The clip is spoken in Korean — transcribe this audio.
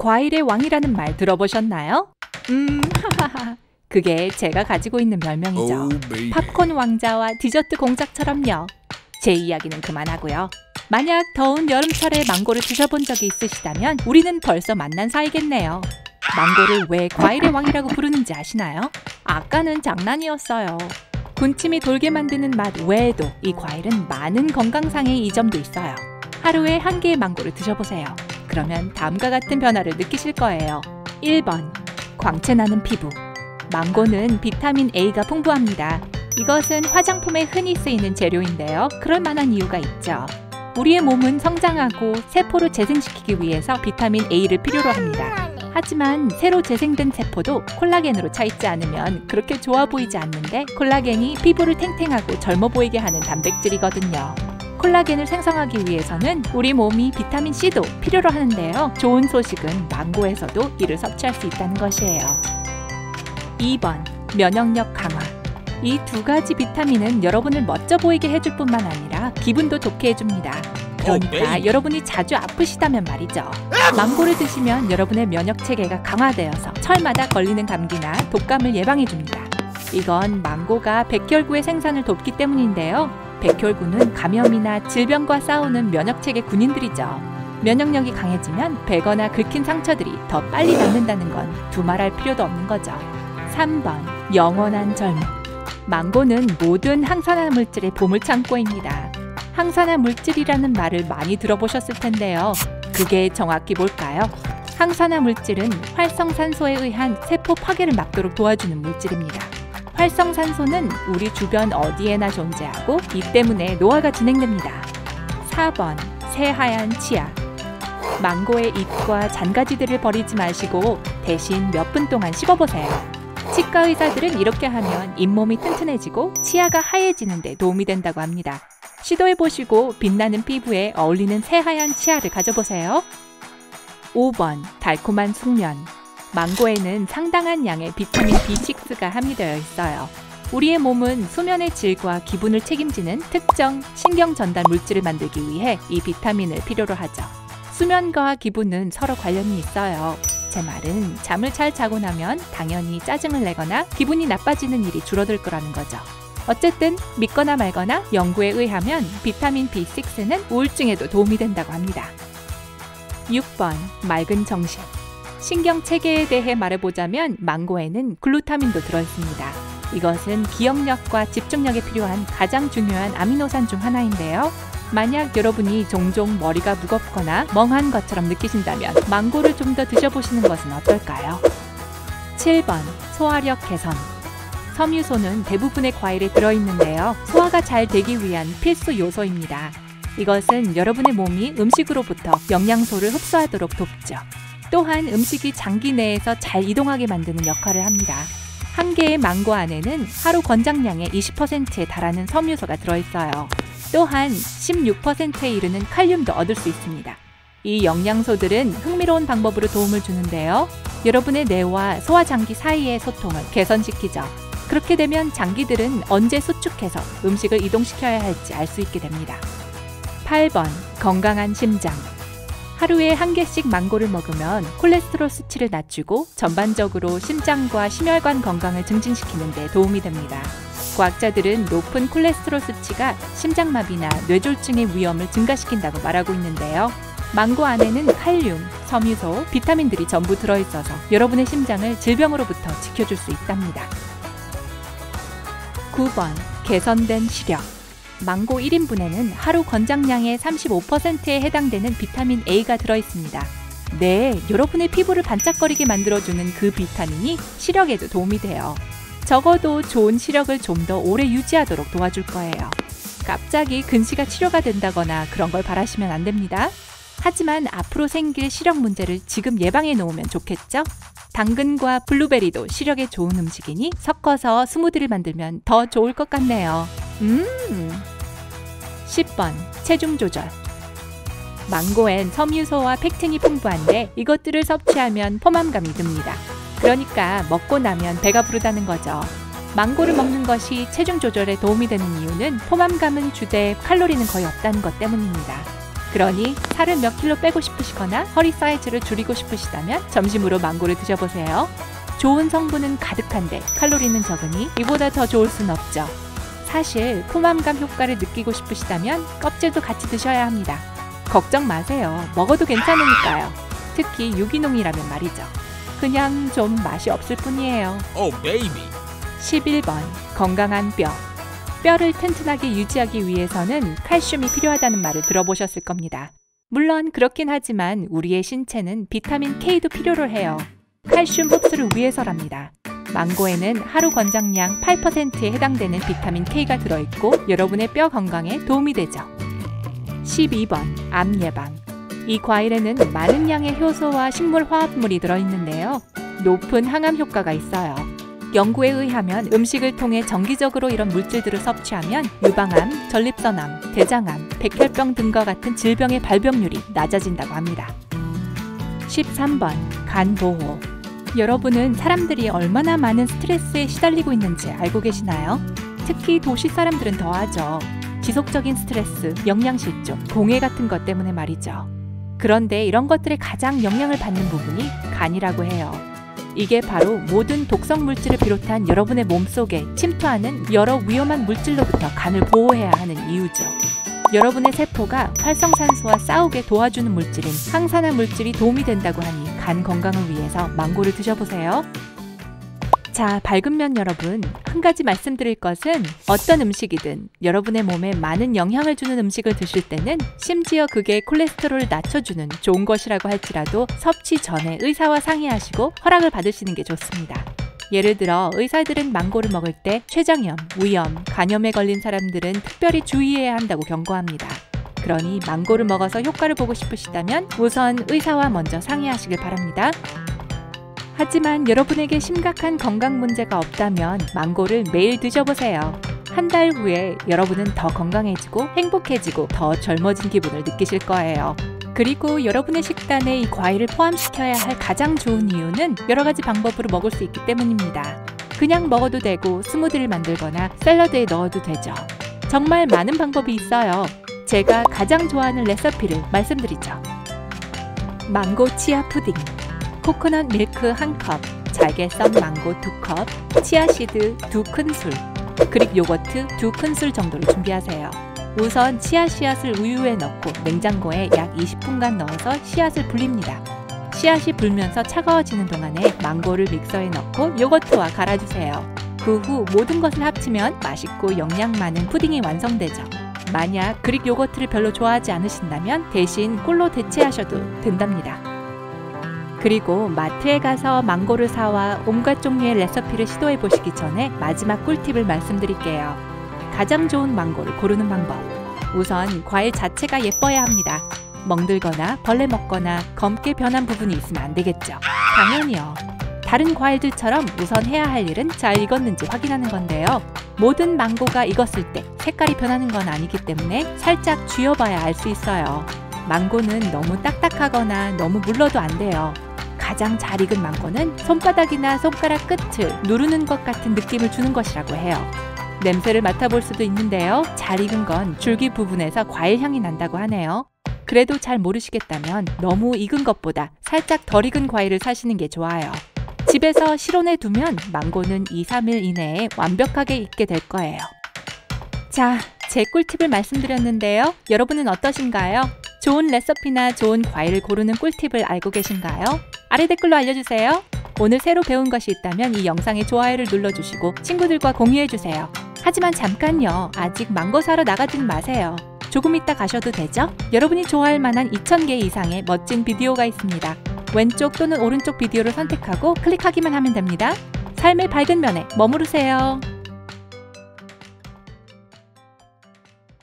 과일의 왕이라는 말 들어보셨나요? 하하하. 그게 제가 가지고 있는 별명이죠. 팝콘 왕자와 디저트 공작처럼요. 제 이야기는 그만하고요. 만약 더운 여름철에 망고를 드셔본 적이 있으시다면 우리는 벌써 만난 사이겠네요. 망고를 왜 과일의 왕이라고 부르는지 아시나요? 아까는 장난이었어요. 군침이 돌게 만드는 맛 외에도 이 과일은 많은 건강상의 이점도 있어요. 하루에 한 개의 망고를 드셔보세요. 그러면 다음과 같은 변화를 느끼실 거예요. 1번, 광채나는 피부. 망고는 비타민 A가 풍부합니다. 이것은 화장품에 흔히 쓰이는 재료인데요. 그럴 만한 이유가 있죠. 우리의 몸은 성장하고 세포를 재생시키기 위해서 비타민 A를 필요로 합니다. 하지만 새로 재생된 세포도 콜라겐으로 차 있지 않으면 그렇게 좋아 보이지 않는데, 콜라겐이 피부를 탱탱하고 젊어 보이게 하는 단백질이거든요. 콜라겐을 생성하기 위해서는 우리 몸이 비타민 C도 필요로 하는데요. 좋은 소식은 망고에서도 이를 섭취할 수 있다는 것이에요. 2번, 면역력 강화. 이 두 가지 비타민은 여러분을 멋져 보이게 해줄 뿐만 아니라 기분도 좋게 해줍니다. 그러니까 여러분이 자주 아프시다면 말이죠. 망고를 드시면 여러분의 면역 체계가 강화되어서 철마다 걸리는 감기나 독감을 예방해줍니다. 이건 망고가 백혈구의 생산을 돕기 때문인데요. 백혈구는 감염이나 질병과 싸우는 면역체계 군인들이죠. 면역력이 강해지면 베거나 긁힌 상처들이 더 빨리 낫는다는 건 두말할 필요도 없는 거죠. 3번, 영원한 젊음. 망고는 모든 항산화 물질의 보물창고입니다. 항산화 물질이라는 말을 많이 들어보셨을 텐데요. 그게 정확히 뭘까요? 항산화 물질은 활성산소에 의한 세포 파괴를 막도록 도와주는 물질입니다. 활성산소는 우리 주변 어디에나 존재하고 이 때문에 노화가 진행됩니다. 4번, 새하얀 치아. 망고의 잎과 잔가지들을 버리지 마시고 대신 몇 분 동안 씹어보세요. 치과 의사들은 이렇게 하면 잇몸이 튼튼해지고 치아가 하얘지는 데 도움이 된다고 합니다. 시도해보시고 빛나는 피부에 어울리는 새하얀 치아를 가져보세요. 5번, 달콤한 숙면. 망고에는 상당한 양의 비타민 B6가 함유되어 있어요. 우리의 몸은 수면의 질과 기분을 책임지는 특정 신경 전달 물질을 만들기 위해 이 비타민을 필요로 하죠. 수면과 기분은 서로 관련이 있어요. 제 말은 잠을 잘 자고 나면 당연히 짜증을 내거나 기분이 나빠지는 일이 줄어들 거라는 거죠. 어쨌든 믿거나 말거나 연구에 의하면 비타민 B6는 우울증에도 도움이 된다고 합니다. 6번, 맑은 정신. 신경체계에 대해 말해보자면 망고에는 글루타민도 들어있습니다. 이것은 기억력과 집중력에 필요한 가장 중요한 아미노산 중 하나인데요. 만약 여러분이 종종 머리가 무겁거나 멍한 것처럼 느끼신다면 망고를 좀 더 드셔보시는 것은 어떨까요? 7번, 소화력 개선. 섬유소는 대부분의 과일에 들어있는데요. 소화가 잘 되기 위한 필수 요소입니다. 이것은 여러분의 몸이 음식으로부터 영양소를 흡수하도록 돕죠. 또한 음식이 장기 내에서 잘 이동하게 만드는 역할을 합니다. 한 개의 망고 안에는 하루 권장량의 20%에 달하는 섬유소가 들어있어요. 또한 16%에 이르는 칼륨도 얻을 수 있습니다. 이 영양소들은 흥미로운 방법으로 도움을 주는데요. 여러분의 뇌와 소화장기 사이의 소통을 개선시키죠. 그렇게 되면 장기들은 언제 수축해서 음식을 이동시켜야 할지 알 수 있게 됩니다. 8번, 건강한 심장. 하루에 한 개씩 망고를 먹으면 콜레스테롤 수치를 낮추고 전반적으로 심장과 심혈관 건강을 증진시키는 데 도움이 됩니다. 과학자들은 높은 콜레스테롤 수치가 심장마비나 뇌졸중의 위험을 증가시킨다고 말하고 있는데요. 망고 안에는 칼륨, 섬유소, 비타민들이 전부 들어있어서 여러분의 심장을 질병으로부터 지켜줄 수 있답니다. 9번, 개선된 시력. 망고 1인분에는 하루 권장량의 35%에 해당되는 비타민 A가 들어있습니다. 네, 여러분의 피부를 반짝거리게 만들어주는 그 비타민이 시력에도 도움이 돼요. 적어도 좋은 시력을 좀 더 오래 유지하도록 도와줄 거예요. 갑자기 근시가 치료가 된다거나 그런 걸 바라시면 안 됩니다. 하지만 앞으로 생길 시력 문제를 지금 예방해 놓으면 좋겠죠? 당근과 블루베리도 시력에 좋은 음식이니 섞어서 스무디를 만들면 더 좋을 것 같네요. 10번, 체중 조절. 망고엔 섬유소와 펙틴이 풍부한데 이것들을 섭취하면 포만감이 듭니다. 그러니까 먹고 나면 배가 부르다는 거죠. 망고를 먹는 것이 체중 조절에 도움이 되는 이유는 포만감은 주되 칼로리는 거의 없다는 것 때문입니다. 그러니 살을 몇 킬로 빼고 싶으시거나 허리 사이즈를 줄이고 싶으시다면 점심으로 망고를 드셔보세요. 좋은 성분은 가득한데 칼로리는 적으니 이보다 더 좋을 순 없죠. 사실 포만감 효과를 느끼고 싶으시다면 껍질도 같이 드셔야 합니다. 걱정 마세요. 먹어도 괜찮으니까요. 특히 유기농이라면 말이죠. 그냥 좀 맛이 없을 뿐이에요. 11번 건강한 뼈. 뼈를 튼튼하게 유지하기 위해서는 칼슘이 필요하다는 말을 들어보셨을 겁니다. 물론 그렇긴 하지만 우리의 신체는 비타민 K도 필요로 해요. 칼슘 흡수를 위해서랍니다. 망고에는 하루 권장량 8%에 해당되는 비타민 K가 들어있고 여러분의 뼈 건강에 도움이 되죠. 12번 암 예방. 이 과일에는 많은 양의 효소와 식물 화합물이 들어있는데요. 높은 항암 효과가 있어요. 연구에 의하면 음식을 통해 정기적으로 이런 물질들을 섭취하면 유방암, 전립선암, 대장암, 백혈병 등과 같은 질병의 발병률이 낮아진다고 합니다. 13번 간 보호. 여러분은 사람들이 얼마나 많은 스트레스에 시달리고 있는지 알고 계시나요? 특히 도시 사람들은 더하죠. 지속적인 스트레스, 영양실조, 공해 같은 것 때문에 말이죠. 그런데 이런 것들에 가장 영향을 받는 부분이 간이라고 해요. 이게 바로 모든 독성 물질을 비롯한 여러분의 몸속에 침투하는 여러 위험한 물질로부터 간을 보호해야 하는 이유죠. 여러분의 세포가 활성산소와 싸우게 도와주는 물질인 항산화 물질이 도움이 된다고 하니 간 건강을 위해서 망고를 드셔보세요. 자, 밝은 면 여러분, 한 가지 말씀드릴 것은 어떤 음식이든 여러분의 몸에 많은 영향을 주는 음식을 드실 때는 심지어 그게 콜레스테롤을 낮춰주는 좋은 것이라고 할지라도 섭취 전에 의사와 상의하시고 허락을 받으시는 게 좋습니다. 예를 들어 의사들은 망고를 먹을 때 췌장염, 위염, 간염에 걸린 사람들은 특별히 주의해야 한다고 경고합니다. 그러니 망고를 먹어서 효과를 보고 싶으시다면 우선 의사와 먼저 상의하시길 바랍니다. 하지만 여러분에게 심각한 건강 문제가 없다면 망고를 매일 드셔보세요. 한 달 후에 여러분은 더 건강해지고 행복해지고 더 젊어진 기분을 느끼실 거예요. 그리고 여러분의 식단에 이 과일을 포함시켜야 할 가장 좋은 이유는 여러 가지 방법으로 먹을 수 있기 때문입니다. 그냥 먹어도 되고 스무디를 만들거나 샐러드에 넣어도 되죠. 정말 많은 방법이 있어요. 제가 가장 좋아하는 레시피를 말씀드리죠. 망고 치아 푸딩. 코코넛 밀크 1컵, 잘게 썬 망고 2컵, 치아씨드 2큰술, 그릭 요거트 2큰술 정도를 준비하세요. 우선 치아 씨앗을 우유에 넣고 냉장고에 약 20분간 넣어서 씨앗을 불립니다. 씨앗이 불면서 차가워지는 동안에 망고를 믹서에 넣고 요거트와 갈아주세요. 그 후 모든 것을 합치면 맛있고 영양 많은 푸딩이 완성되죠. 만약 그릭 요거트를 별로 좋아하지 않으신다면 대신 꿀로 대체하셔도 된답니다. 그리고 마트에 가서 망고를 사와 온갖 종류의 레시피를 시도해 보시기 전에 마지막 꿀팁을 말씀드릴게요. 가장 좋은 망고를 고르는 방법. 우선 과일 자체가 예뻐야 합니다. 멍들거나 벌레 먹거나 검게 변한 부분이 있으면 안 되겠죠. 당연히요. 다른 과일들처럼 우선 해야 할 일은 잘 익었는지 확인하는 건데요. 모든 망고가 익었을 때 색깔이 변하는 건 아니기 때문에 살짝 쥐어봐야 알 수 있어요. 망고는 너무 딱딱하거나 너무 물러도 안 돼요. 가장 잘 익은 망고는 손바닥이나 손가락 끝을 누르는 것 같은 느낌을 주는 것이라고 해요. 냄새를 맡아볼 수도 있는데요. 잘 익은 건 줄기 부분에서 과일 향이 난다고 하네요. 그래도 잘 모르시겠다면 너무 익은 것보다 살짝 덜 익은 과일을 사시는 게 좋아요. 집에서 실온에 두면 망고는 2-3일 이내에 완벽하게 익게 될 거예요. 자, 제 꿀팁을 말씀드렸는데요. 여러분은 어떠신가요? 좋은 레시피나 좋은 과일을 고르는 꿀팁을 알고 계신가요? 아래 댓글로 알려주세요. 오늘 새로 배운 것이 있다면 이 영상에 좋아요를 눌러주시고 친구들과 공유해주세요. 하지만 잠깐요. 아직 망고 사러 나가지는 마세요. 조금 이따 가셔도 되죠? 여러분이 좋아할 만한 2000개 이상의 멋진 비디오가 있습니다. 왼쪽 또는 오른쪽 비디오를 선택하고 클릭하기만 하면 됩니다. 삶의 밝은 면에 머무르세요.